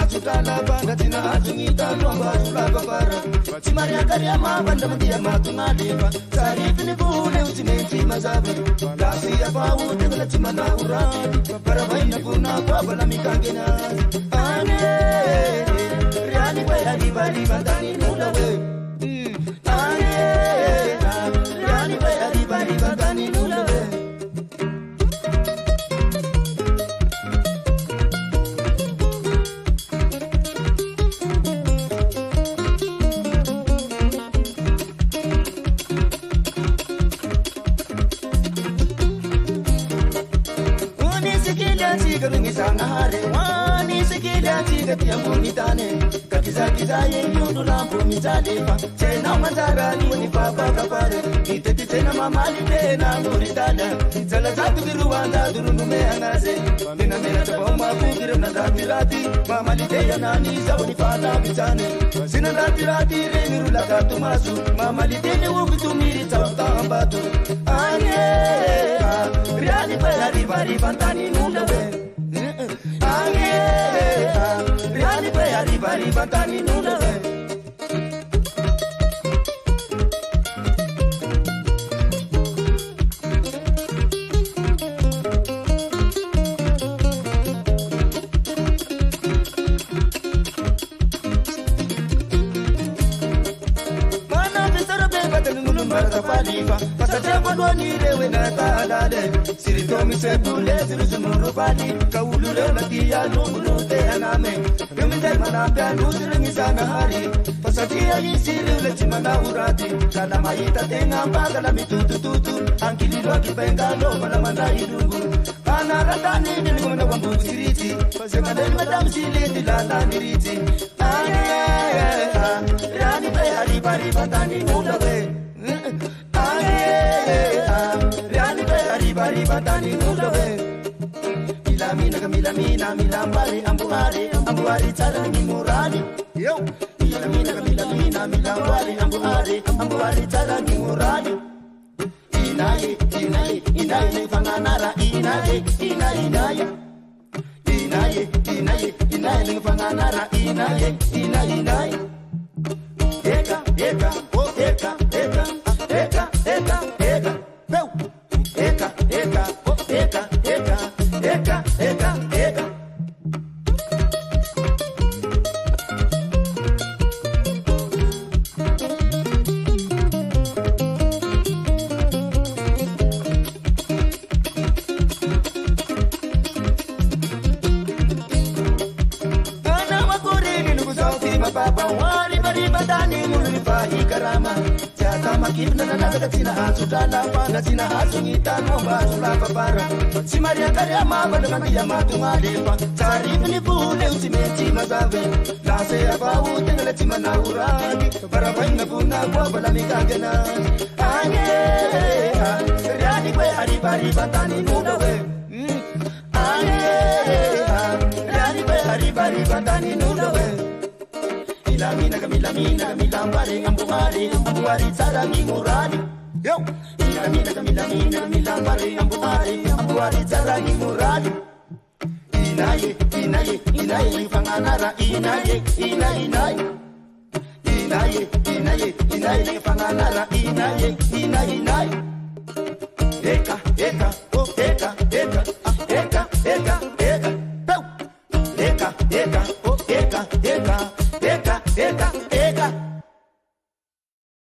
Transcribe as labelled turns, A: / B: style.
A: sutala banda tina azungita nomba sulapa para Cimaria kariama banda mandia matunalipa Sarifini bule utimenti mazabe Dasi apa utengla cimana uradi Para baina puna kwa la mikangena Ane Riani baya dibali batani nulawe Ane Riani baya dibali batani nulawe Wani sekilia tiga tiamboni tane Kakiza kiza yenyu lampu mitalifa Tena matara ni wani papa kapare Iteti tena mamali tena muritala Zala zatu kiruanda durunu meangaze Mina mena tapoma kukire na datirati Mamali teya nani za wani fata bitane Sina datirati reni rula katumasu Mamali tene wukutumiri tawta ambatu Anye Riani paya ribari bantani nulawe Riani paya ribari batani nulawe Mana besara batani nulumara tapalifa Pasaja kwa nirewe na talale Sirito misepule sirusumuru pali Kaulule matia nungulu te aname Geminde manapya nusiringi sana hari Pasatia yisiri chimana urati Kana maita tenga mpaka mitutututu Ankililo akipenga no malamanda irungu Kana ratani nilikumena kwa mbugu siriti Pasemane madam siliti lala niriti Rani pe haribari batani nulawe Rani pe haribari batani nulawe Milamina milambari ambuari tarangi murali Yo Milamina milambari ambuari tarangi murali Inaye fanganara inaye fanganara inaye Eka Baba wali bari badani muluni fahi karama Jata makibna na naga tina asudala Panga tina asungita nomba sulapa para Simaria kariama badamani ya matungadepa Sarifini pule usimeti mazave Lase apa utengale tima na urani Para vaina puna kwa bala mikagena Anye Riani kwe haribari batani nulawe Riani kwe haribari batani nulawe Milamina milambari ambuari tarangi murali Yo Milamina milambari ambuari tarangi murali Inaye fanganara inaye fanganara inaye